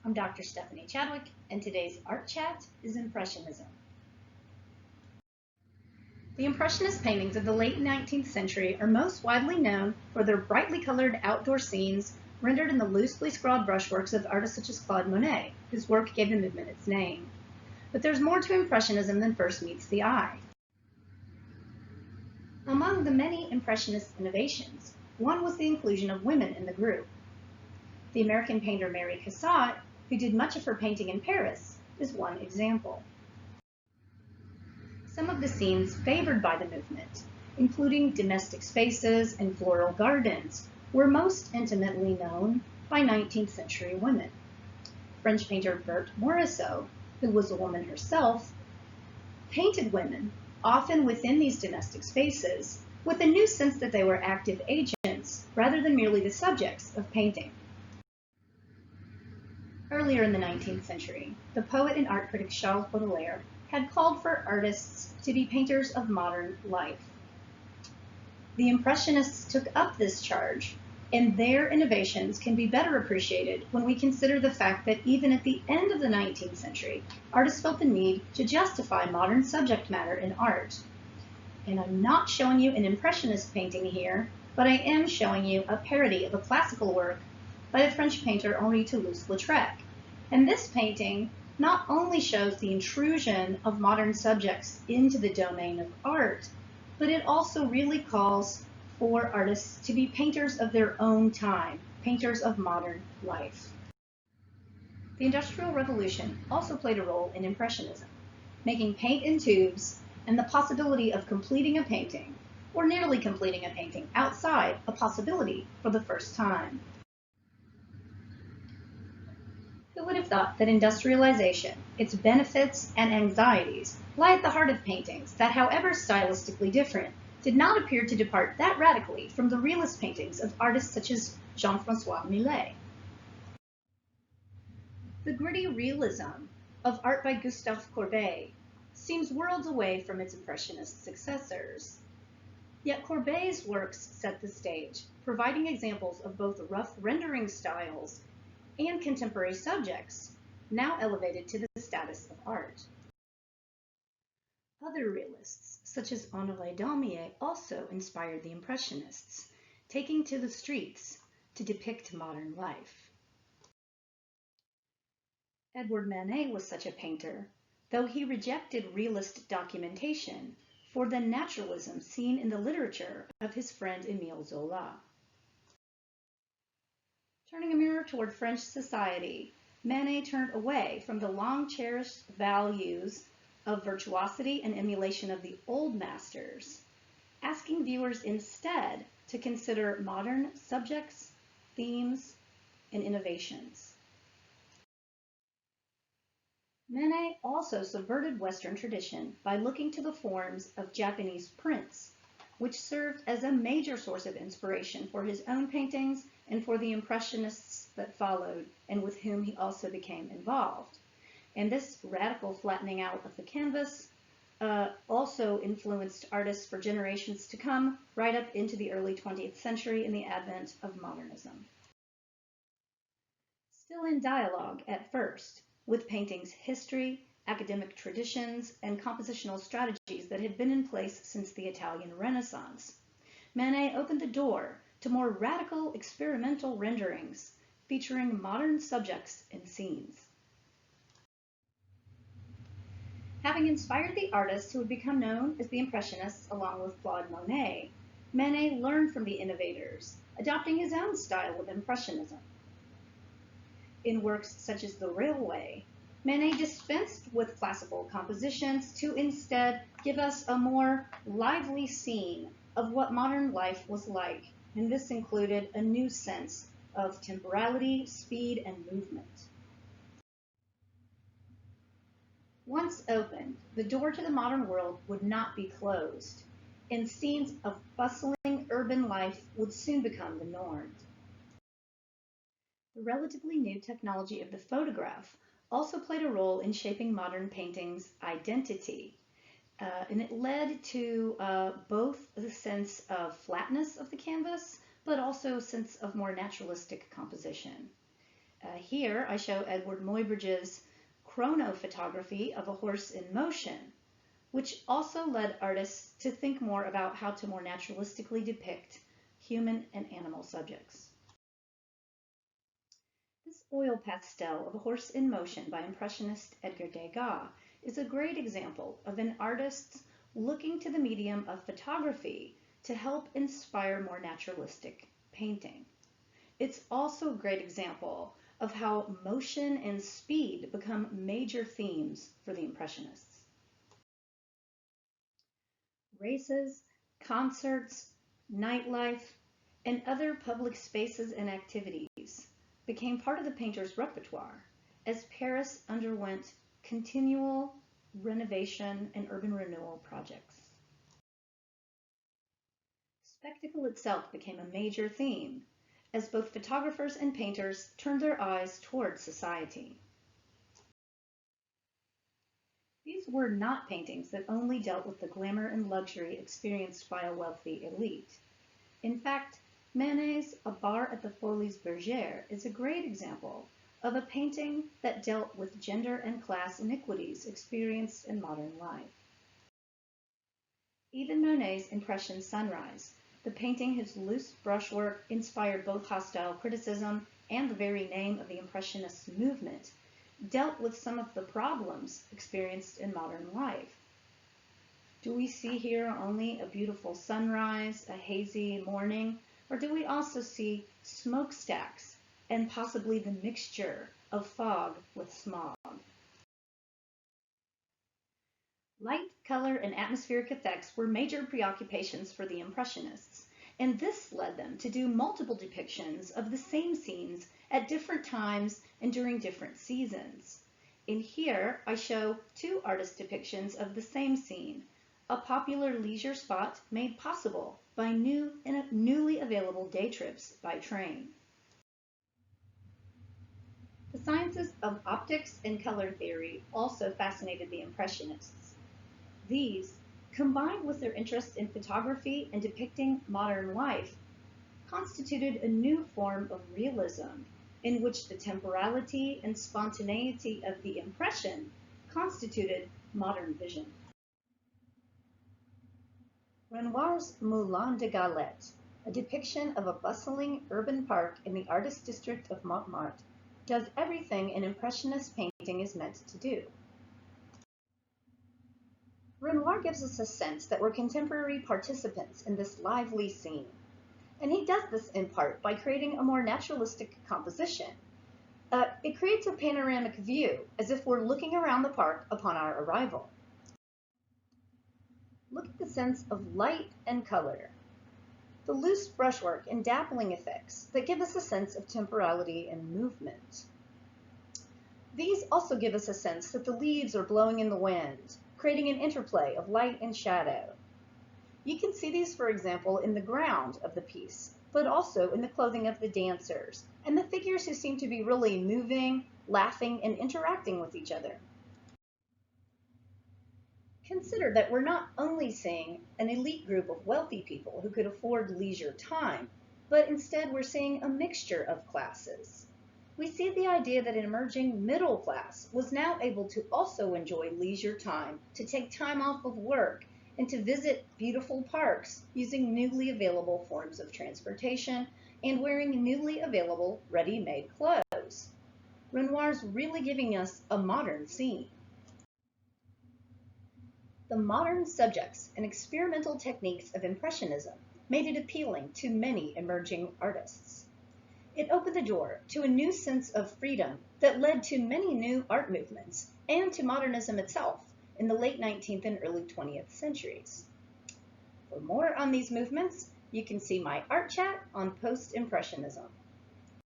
I'm Dr. Stephanie Chadwick, and today's Art Chat is Impressionism. The Impressionist paintings of the late 19th century are most widely known for their brightly colored outdoor scenes rendered in the loosely scrawled brushworks of artists such as Claude Monet, whose work gave the movement its name. But there's more to Impressionism than first meets the eye. Among the many Impressionist innovations, one was the inclusion of women in the group. The American painter Mary Cassatt, who did much of her painting in Paris, is one example. Some of the scenes favored by the movement, including domestic spaces and floral gardens, were most intimately known by 19th century women. French painter Berthe Morisot, who was a woman herself, painted women, often within these domestic spaces, with a new sense that they were active agents rather than merely the subjects of painting. Earlier in the 19th century, the poet and art critic Charles Baudelaire had called for artists to be painters of modern life. The Impressionists took up this charge, and their innovations can be better appreciated when we consider the fact that even at the end of the 19th century, artists felt the need to justify modern subject matter in art. And I'm not showing you an Impressionist painting here, but I am showing you a parody of a classical work by the French painter Henri Toulouse-Lautrec. And this painting not only shows the intrusion of modern subjects into the domain of art, but it also really calls for artists to be painters of their own time, painters of modern life. The Industrial Revolution also played a role in Impressionism, making paint in tubes and the possibility of completing a painting, or nearly completing a painting, outside a possibility for the first time. Who would have thought that industrialization, its benefits and anxieties, lie at the heart of paintings that, however stylistically different, did not appear to depart that radically from the realist paintings of artists such as Jean-François Millet. The gritty realism of art by Gustave Courbet seems worlds away from its Impressionist successors. Yet Courbet's works set the stage, providing examples of both rough rendering styles and contemporary subjects, now elevated to the status of art. Other realists, such as Honoré Daumier, also inspired the Impressionists, taking to the streets to depict modern life. Edward Manet was such a painter, though he rejected realist documentation for the naturalism seen in the literature of his friend Émile Zola. Turning a mirror toward French society, Manet turned away from the long-cherished values of virtuosity and emulation of the old masters, asking viewers instead to consider modern subjects, themes, and innovations. Manet also subverted Western tradition by looking to the forms of Japanese prints, which served as a major source of inspiration for his own paintings and for the Impressionists that followed and with whom he also became involved. And this radical flattening out of the canvas also influenced artists for generations to come, right up into the early 20th century in the advent of modernism. Still in dialogue at first with painting's history, academic traditions, and compositional strategies that had been in place since the Italian Renaissance, Manet opened the door to more radical experimental renderings featuring modern subjects and scenes. Having inspired the artists who would become known as the Impressionists along with Claude Monet, Manet learned from the innovators, adopting his own style of Impressionism. In works such as The Railway, Manet dispensed with classical compositions to instead give us a more lively scene of what modern life was like, and this included a new sense of temporality, speed, and movement. Once opened, the door to the modern world would not be closed, and scenes of bustling urban life would soon become the norm. The relatively new technology of the photograph also played a role in shaping modern painting's identity, and it led to both the sense of flatness of the canvas, but also a sense of more naturalistic composition. Here I show Edward Muybridge's chronophotography of a horse in motion, which also led artists to think more about how to more naturalistically depict human and animal subjects. This oil pastel of a horse in motion by Impressionist Edgar Degas is a great example of an artist looking to the medium of photography to help inspire more naturalistic painting. It's also a great example of how motion and speed become major themes for the Impressionists. Races, concerts, nightlife, and other public spaces and activities became part of the painter's repertoire as Paris underwent continual renovation and urban renewal projects. Spectacle itself became a major theme as both photographers and painters turned their eyes toward society. These were not paintings that only dealt with the glamour and luxury experienced by a wealthy elite. In fact, Manet's A Bar at the Folies Bergère is a great example of a painting that dealt with gender and class inequities experienced in modern life. Even Monet's Impression Sunrise, the painting whose loose brushwork inspired both hostile criticism and the very name of the Impressionist movement, dealt with some of the problems experienced in modern life. Do we see here only a beautiful sunrise, a hazy morning, or do we also see smokestacks and possibly the mixture of fog with smog? Light, color, and atmospheric effects were major preoccupations for the Impressionists, and this led them to do multiple depictions of the same scenes at different times and during different seasons. In here, I show two artist depictions of the same scene, a popular leisure spot made possible by newly available day trips by train. The sciences of optics and color theory also fascinated the Impressionists. These, combined with their interest in photography and depicting modern life, constituted a new form of realism in which the temporality and spontaneity of the impression constituted modern vision. Renoir's Moulin de Galette, a depiction of a bustling urban park in the artist district of Montmartre, does everything an Impressionist painting is meant to do. Renoir gives us a sense that we're contemporary participants in this lively scene, and he does this in part by creating a more naturalistic composition. It creates a panoramic view, as if we're looking around the park upon our arrival. Look at the sense of light and color, the loose brushwork and dappling effects that give us a sense of temporality and movement. These also give us a sense that the leaves are blowing in the wind, creating an interplay of light and shadow. You can see these, for example, in the ground of the piece, but also in the clothing of the dancers and the figures who seem to be really moving, laughing, and interacting with each other. Consider that we're not only seeing an elite group of wealthy people who could afford leisure time, but instead we're seeing a mixture of classes. We see the idea that an emerging middle class was now able to also enjoy leisure time, to take time off of work, and to visit beautiful parks using newly available forms of transportation and wearing newly available ready-made clothes. Renoir's really giving us a modern scene. The modern subjects and experimental techniques of Impressionism made it appealing to many emerging artists. It opened the door to a new sense of freedom that led to many new art movements and to modernism itself in the late 19th and early 20th centuries. For more on these movements, you can see my art chat on post-impressionism.